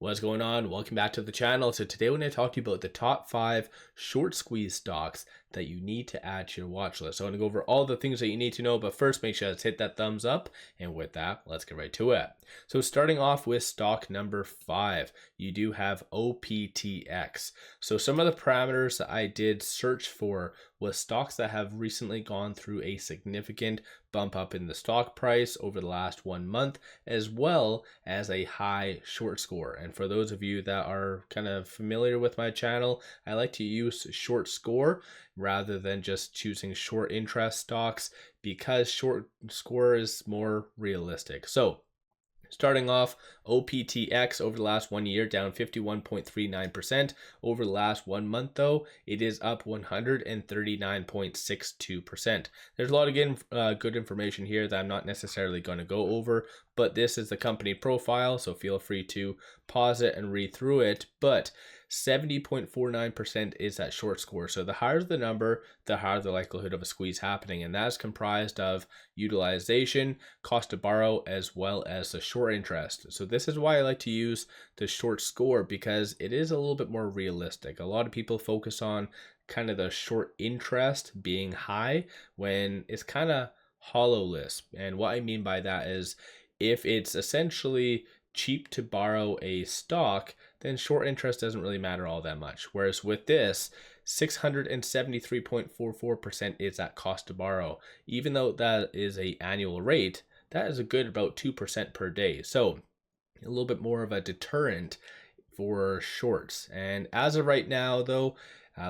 What's going on? Welcome back to the channel. So today we're going to talk to you about the top 5 short squeeze stocks that you need to add to your watch list. So I'm going to go over all the things that you need to know, but first make sure to hit that thumbs up. And with that, let's get right to it. So starting off with stock number 5, you do have OPTX. So some of the parameters that I did search for was stocks that have recently gone through a significant bump up in the stock price over the last 1 month, as well as a high short score. And for those of you that are kind of familiar with my channel, I like to use short score rather than just choosing short interest stocks because short score is more realistic. So starting off, OPTX over the last 1 year down 51.39%. Over the last 1 month though, it is up 139.62%. There's a lot of good information here that I'm not necessarily going to go over, but this is the company profile, so feel free to pause it and read through it. But 70.49% is that short score. So the higher the number, the higher the likelihood of a squeeze happening. And that's comprised of utilization, cost to borrow, as well as the short interest. So this is why I like to use the short score, because it is a little bit more realistic. A lot of people focus on kind of the short interest being high when it's kind of hollowless. And what I mean by that is if it's essentially cheap to borrow a stock, then short interest doesn't really matter all that much. Whereas with this, 673.44% is that cost to borrow. Even though that is an annual rate, that is a good about 2% per day. So a little bit more of a deterrent for shorts. And as of right now though,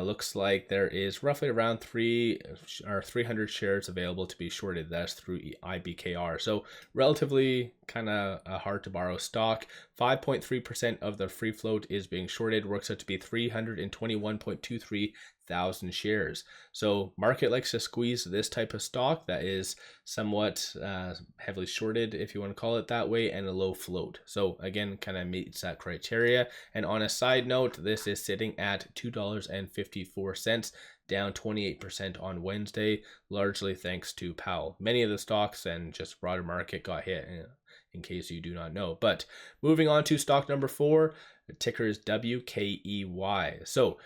looks like there is roughly around 300 shares available to be shorted. That's through IBKR. So relatively kind of a hard to borrow stock. 5.3% of the free float is being shorted. Works out to be 321.23 thousand shares. So market likes to squeeze this type of stock that is somewhat heavily shorted, if you want to call it that way, and a low float. So again, kind of meets that criteria. And on a side note, this is sitting at $2.54, down 28% on Wednesday, largely thanks to Powell. Many of the stocks and just broader market got hit, in case you do not know. But moving on to stock number 4, the ticker is WKEY. So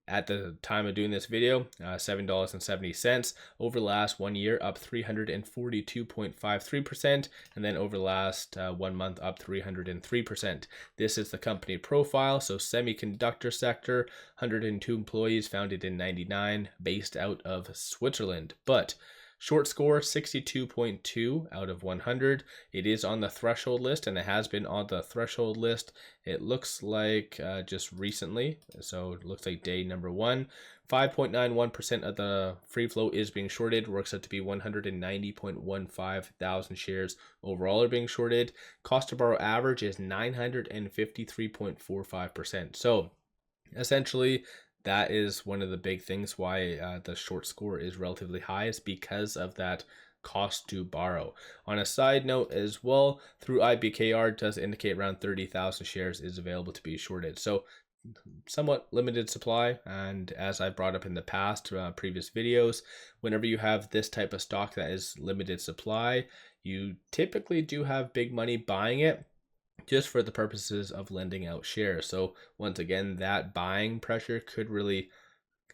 at the time of doing this video, $7.70. Over the last 1 year, up 342.53%, and then over the last 1 month, up 303%. This is the company profile. So semiconductor sector, 102 employees, founded in 99, based out of Switzerland. But short score, 62.2 out of 100. It is on the threshold list, and it has been on the threshold list. It looks like just recently, so it looks like day number 1. 5.91% of the free float is being shorted. Works out to be 190.15 thousand shares overall are being shorted. Cost to borrow average is 953.45%. So essentially, that is one of the big things why the short score is relatively high, is because of that cost to borrow. On a side note as well, through IBKR does indicate around 30,000 shares is available to be shorted. So somewhat limited supply, and as I brought up in the past previous videos, whenever you have this type of stock that is limited supply, you typically do have big money buying it just for the purposes of lending out shares. So once again, that buying pressure could really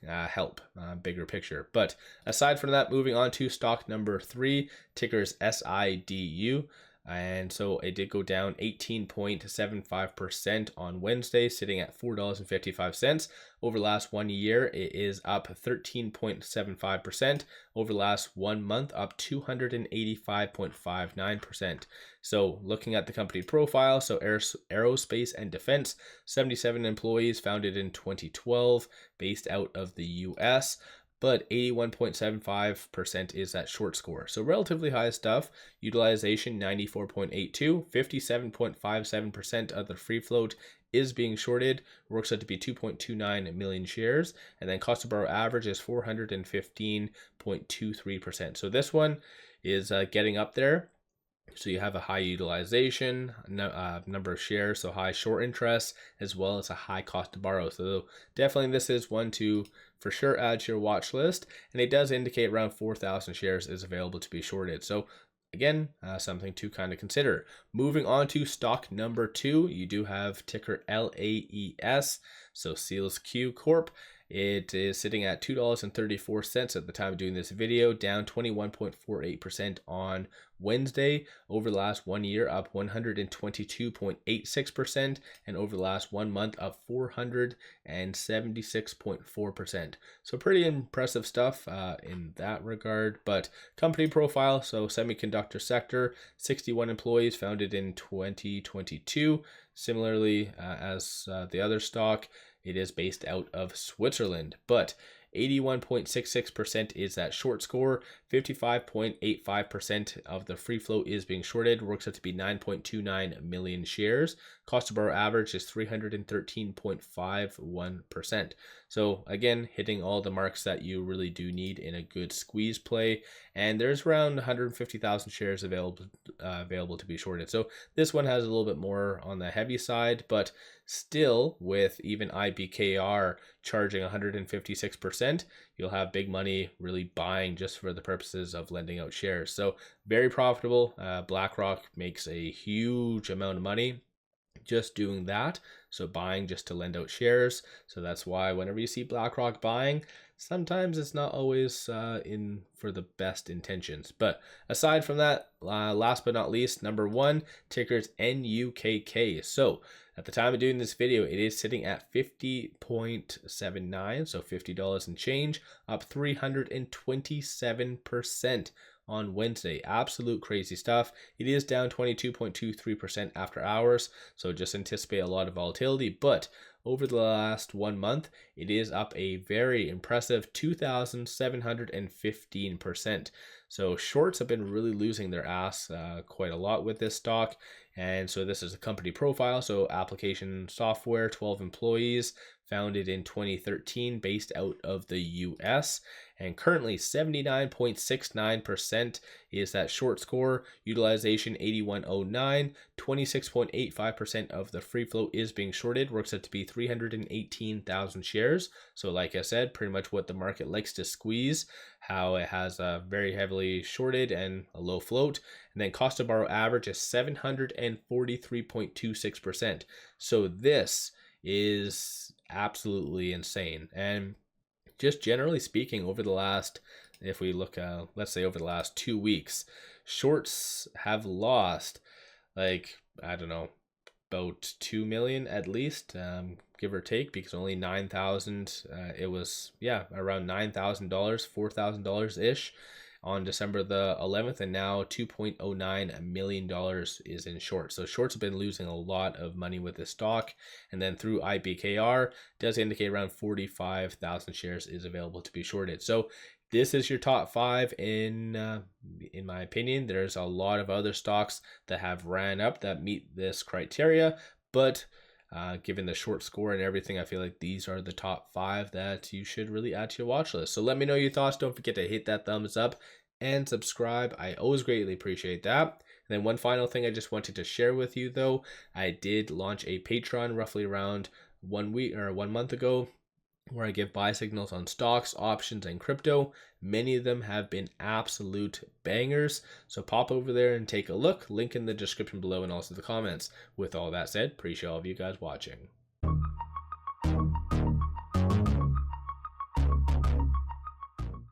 help bigger picture. But aside from that, moving on to stock number 3, tickers SIDU. And so it did go down 18.75% on Wednesday, sitting at $4.55. Over the last 1 year, it is up 13.75%. Over the last 1 month, up 285.59%. So looking at the company profile, so aerospace and defense, 77 employees, founded in 2012, based out of the US. But 81.75% is that short score. So relatively high stuff. Utilization 94.82, 57.57% of the free float is being shorted. Works out to be 2.29 million shares. And then cost to borrow average is 415.23%. So this one is getting up there. So you have a high utilization, number of shares, so high short interest, as well as a high cost to borrow. So definitely this is one to for sure add to your watch list. And it does indicate around 4,000 shares is available to be shorted. So again, something to kind of consider. Moving on to stock number 2, you do have ticker LAES, so Seals Q Corp. It is sitting at $2.34 at the time of doing this video, down 21.48% on Wednesday. Over the last 1 year, up 122.86%, and over the last 1 month, up 476.4%. So pretty impressive stuff in that regard. But company profile, so semiconductor sector, 61 employees, founded in 2022. Similarly, as the other stock, it is based out of Switzerland, but 81.66% is that short score. 55.85% of the free float is being shorted. Works out to be 9.29 million shares. Cost to borrow average is 313.51%. So again, hitting all the marks that you really do need in a good squeeze play. And there's around 150,000 shares available to be shorted. So this one has a little bit more on the heavy side, but still, with even IBKR charging 156%, you'll have big money really buying just for the purposes of lending out shares. So very profitable. BlackRock makes a huge amount of money just doing that, so buying just to lend out shares. So that's why whenever you see BlackRock buying, sometimes it's not always in for the best intentions. But aside from that, last but not least, number 1, ticker's NUKK. So at the time of doing this video, it is sitting at 50.79, so $50 and change, up 327% on Wednesday. Absolute crazy stuff. It is down 22.23% after hours, so just anticipate a lot of volatility. But over the last 1 month, it is up a very impressive 2,715%. So shorts have been really losing their ass quite a lot with this stock. And so this is a company profile. So application software, 12 employees, founded in 2013, based out of the US. And currently 79.69% is that short score. Utilization 8109. 26.85% of the free float is being shorted. Works out to be 318,000 shares. So like I said, pretty much what the market likes to squeeze, how it has a very heavily shorted and a low float. And then cost to borrow average is 743.26%. So this is absolutely insane. And just generally speaking, over the last, if we look, let's say over the last 2 weeks, shorts have lost, like, I don't know, about 2 million at least, give or take, because only 9,000, it was, around $9,000, $4,000 ish on December the 11th, and now $2.09 million is in short. So shorts have been losing a lot of money with this stock. And then through IBKR, does indicate around 45,000 shares is available to be shorted. So this is your top 5 in my opinion. There's a lot of other stocks that have ran up that meet this criteria, but given the short score and everything, I feel like these are the top 5 that you should really add to your watch list. So let me know your thoughts. Don't forget to hit that thumbs up and subscribe. I always greatly appreciate that. And then one final thing I just wanted to share with you, though, I did launch a Patreon roughly around 1 month ago, where I give buy signals on stocks, options, and crypto. Many of them have been absolute bangers. So pop over there and take a look. Link in the description below and also the comments. With all that said, appreciate all of you guys watching.